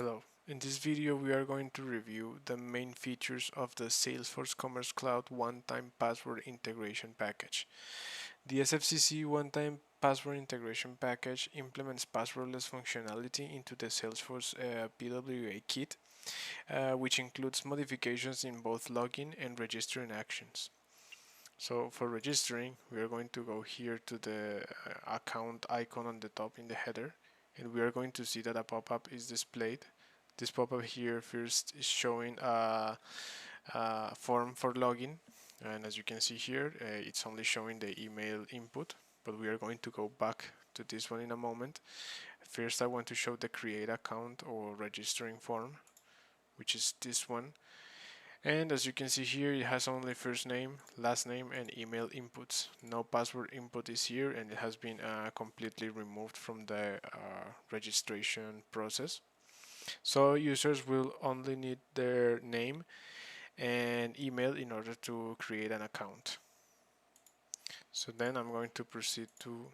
Hello. In this video we are going to review the main features of the Salesforce Commerce Cloud one-time password integration package. The SFCC one-time password integration package implements passwordless functionality into the Salesforce PWAKit, which includes modifications in both login and registering actions. So for registering, we are going to go here to the account icon on the top in the header, and we are going to see that a pop-up is displayed. This pop-up here first is showing a form for login, and as you can see here, it's only showing the email input, but we are going to go back to this one in a moment. First, I want to show the create account or registering form, which is this one. And as you can see here, it has only first name, last name, and email inputs. No password input is here, and it has been completely removed from the registration process. So users will only need their name and email in order to create an account. So then I'm going to proceed to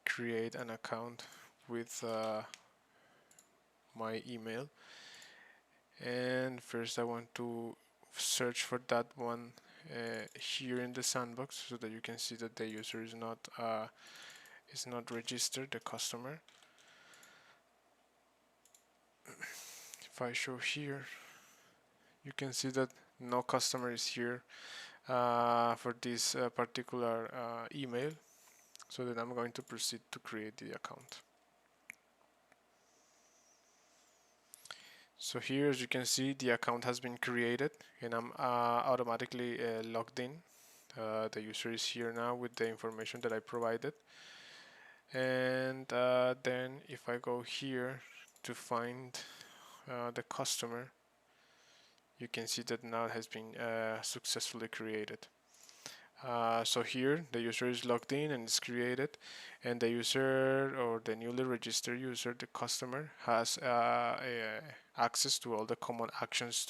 create an account with my email. And first I want to search for that one here in the sandbox so that you can see that the user is not registered, the customer. If I show here, you can see that no customer is here for this particular email. So then I'm going to proceed to create the account. So here, as you can see, the account has been created and I'm automatically logged in. The user is here now with the information that I provided. And then if I go here to find the customer, you can see that now it has been successfully created. So here the user is logged in and it's created, and the user or the newly registered user, the customer, has access to all the common actions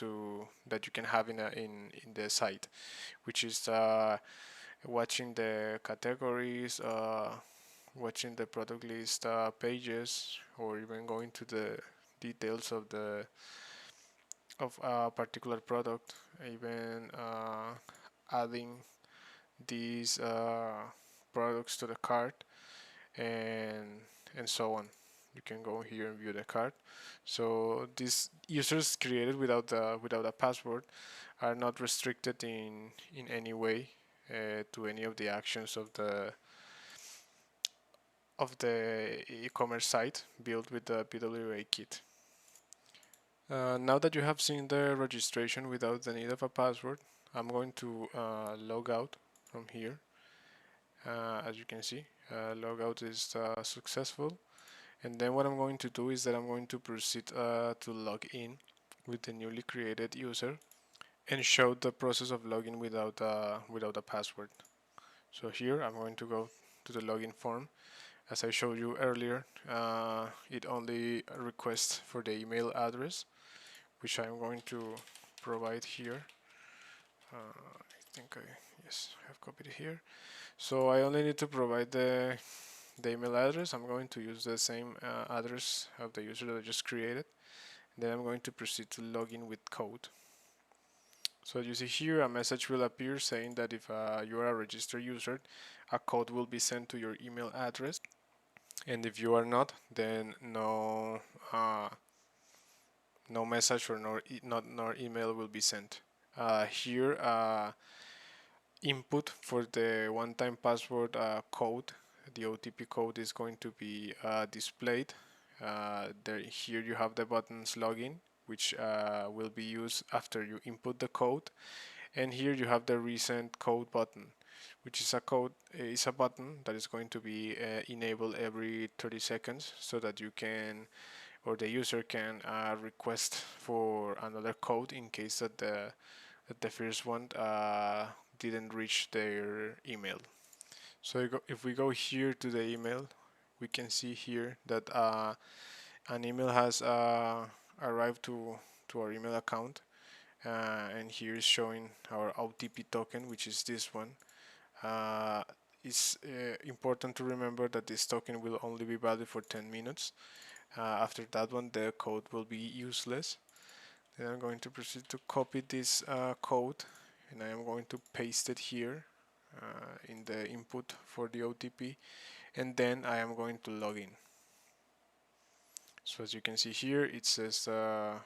that you can have in the site, which is watching the categories, watching the product list pages, or even going to the details of a particular product, even adding these products to the cart, and so on. You can go here and view the cart. So these users created without a password are not restricted in any way to any of the actions of the e-commerce site built with the PWAKit. Now that you have seen the registration without the need of a password, I'm going to log out from here. As you can see, logout is successful, and then what I'm going to do is that I'm going to proceed to log in with the newly created user and show the process of login without a password. So here I'm going to go to the login form. As I showed you earlier, it only requests for the email address, which I'm going to provide here. I think yes, I have copied it here. So I only need to provide the email address. I'm going to use the same address of the user that I just created. Then I'm going to proceed to log in with code. So you see here, a message will appear saying that if you are a registered user, a code will be sent to your email address. And if you are not, then no message or no email will be sent. Here, input for the one-time password code, the OTP code, is going to be displayed. Here you have the buttons login, which will be used after you input the code, and here you have the recent code button, which is a button that is going to be enabled every 30 seconds so that you can, or the user can, request for another code in case that the first one didn't reach their email. So if we go here to the email, we can see here that an email has arrived to our email account, and here is showing our OTP token, which is this one. It's important to remember that this token will only be valid for 10 minutes. After that one, the code will be useless. Then I'm going to proceed to copy this code, and I am going to paste it here in the input for the OTP, and then I am going to log in. So as you can see here, it says that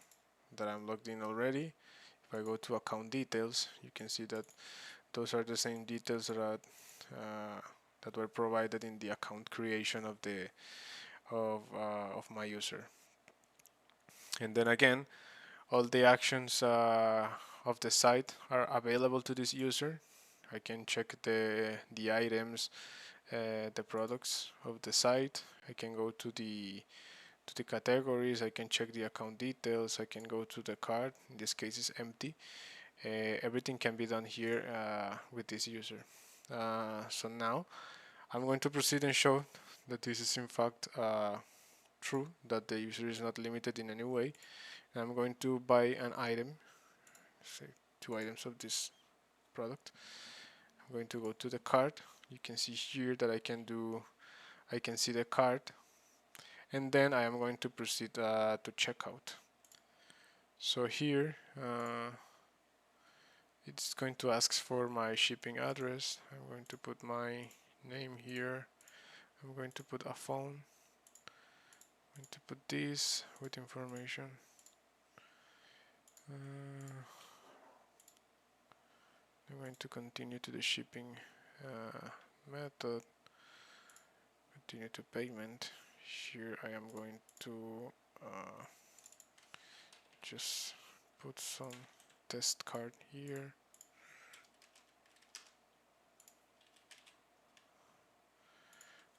I'm logged in already. If I go to account details, you can see that those are the same details that were provided in the account creation of the of my user. And then again, all the actions of the site are available to this user. I can check the items, the products of the site. I can go to the categories. I can check the account details. I can go to the cart. In this case, it's empty. Everything can be done here with this user. So now I'm going to proceed and show that this is in fact true, that the user is not limited in any way. And I'm going to buy an item, say 2 items of this product. I'm going to go to the cart. You can see here that I can see the cart, and then I am going to proceed to checkout. So here it's going to ask for my shipping address. I'm going to put my name here. I'm going to put a phone. I'm going to put this with information. I'm going to continue to the shipping method, continue to payment. Here I am going to just put some test card here.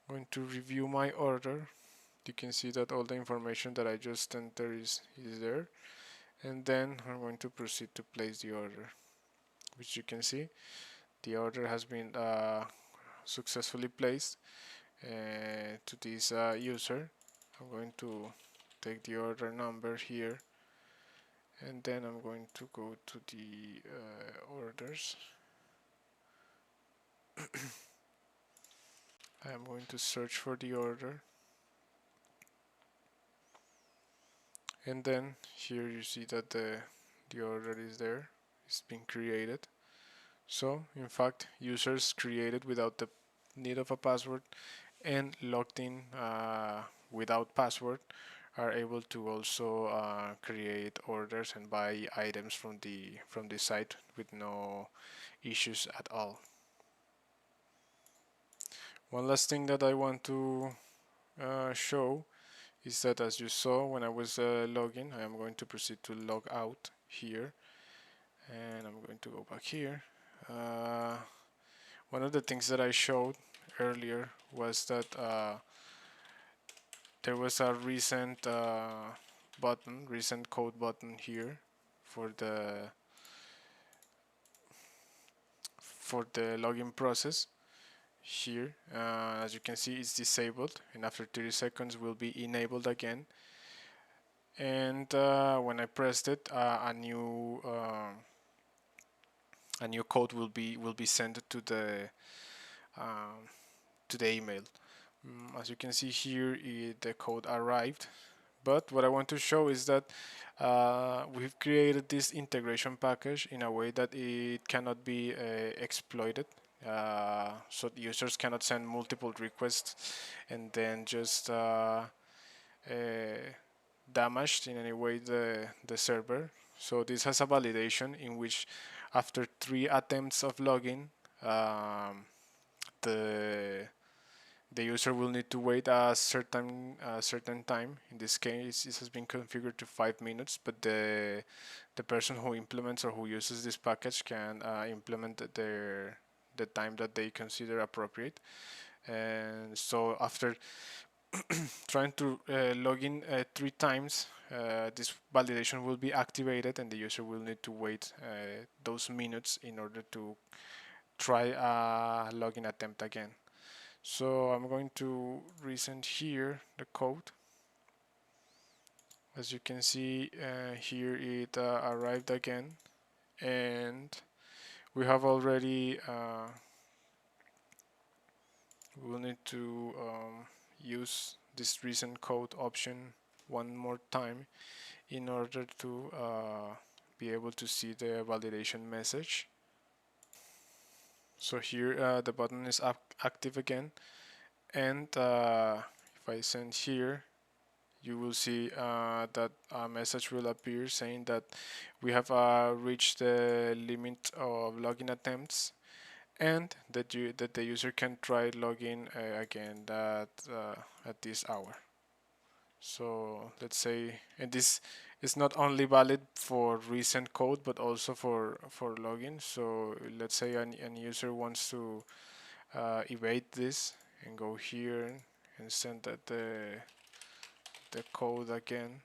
I'm going to review my order. You can see that all the information that I just entered is there. And then I'm going to proceed to place the order, which you can see the order has been successfully placed to this user. I'm going to take the order number here, and then I'm going to go to the orders. I am going to search for the order, and then here you see that the order is there. It's been created. So in fact, users created without the need of a password and logged in without password are able to also create orders and buy items from the site with no issues at all. One last thing that I want to show is that, as you saw when I was logging, I am going to proceed to log out here, and I'm going to go back here. One of the things that I showed earlier was that there was a recent recent code button here for the login process. Here, as you can see, it's disabled, and after 30 seconds will be enabled again. And when I pressed it, a new code will be sent to the email. As you can see here, the code arrived. But what I want to show is that we've created this integration package in a way that it cannot be exploited. So the users cannot send multiple requests and then just damaged in any way the server. So this has a validation in which after 3 attempts of login, the user will need to wait a certain time. In this case, it has been configured to 5 minutes, but the person who implements or who uses this package can implement the time that they consider appropriate. And so after trying to log in 3 times, this validation will be activated, and the user will need to wait those minutes in order to try a login attempt again. So I'm going to resend here the code. As you can see here, it arrived again, and we have already we will need to use this resend code option one more time in order to be able to see the validation message. So here the button is active again, and if I send here, you will see that a message will appear saying that we have reached the limit of login attempts, and that the user can try login again at this hour. So let's say, and this is not only valid for recent code but also for login. So let's say an user wants to evade this and go here and send that the code again.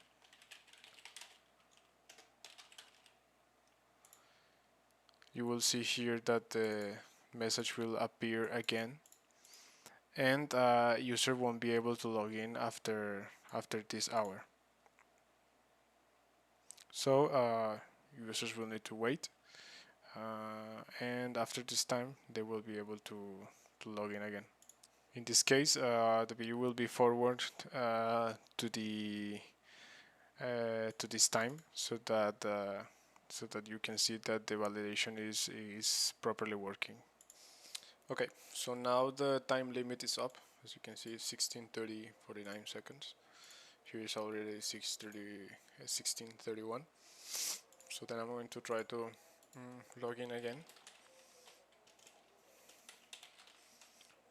You will see here that the message will appear again, and user won't be able to log in after this hour. So users will need to wait, and after this time they will be able to log in again. In this case, the view will be forwarded to this time, so that you can see that the validation is properly working. Okay, so now the time limit is up. As you can see, it's 16:30:49 seconds. Here is already 16:31. So then I'm going to try to log in again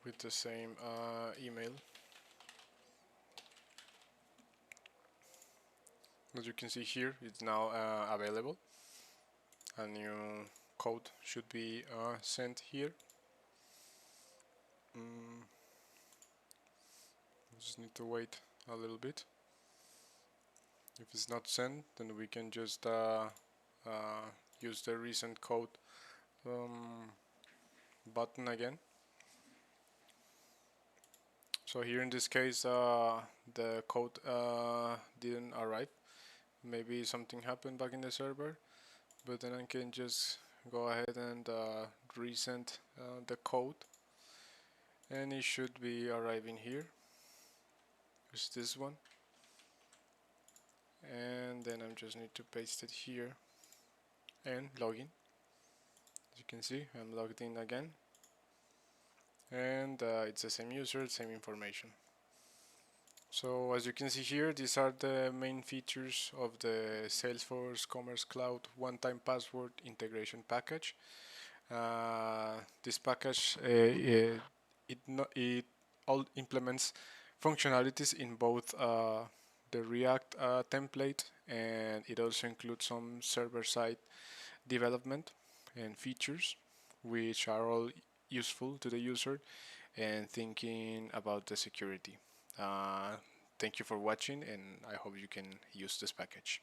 with the same email. As you can see here, it's now available. A new code should be sent here. Just need to wait a little bit. If it's not sent, then we can just use the recent code button again. So here in this case, the code didn't arrive. Maybe something happened back in the server, but then I can just go ahead and resend the code, and it should be arriving here. It's this one, and then I just need to paste it here and log in. As you can see, I'm logged in again, and it's the same user, same information. So as you can see here, these are the main features of the Salesforce Commerce Cloud one-time password integration package. This package it all implements functionalities in both the React template, and it also includes some server-side development and features, which are all useful to the user and thinking about the security. Thank you for watching, and I hope you can use this package.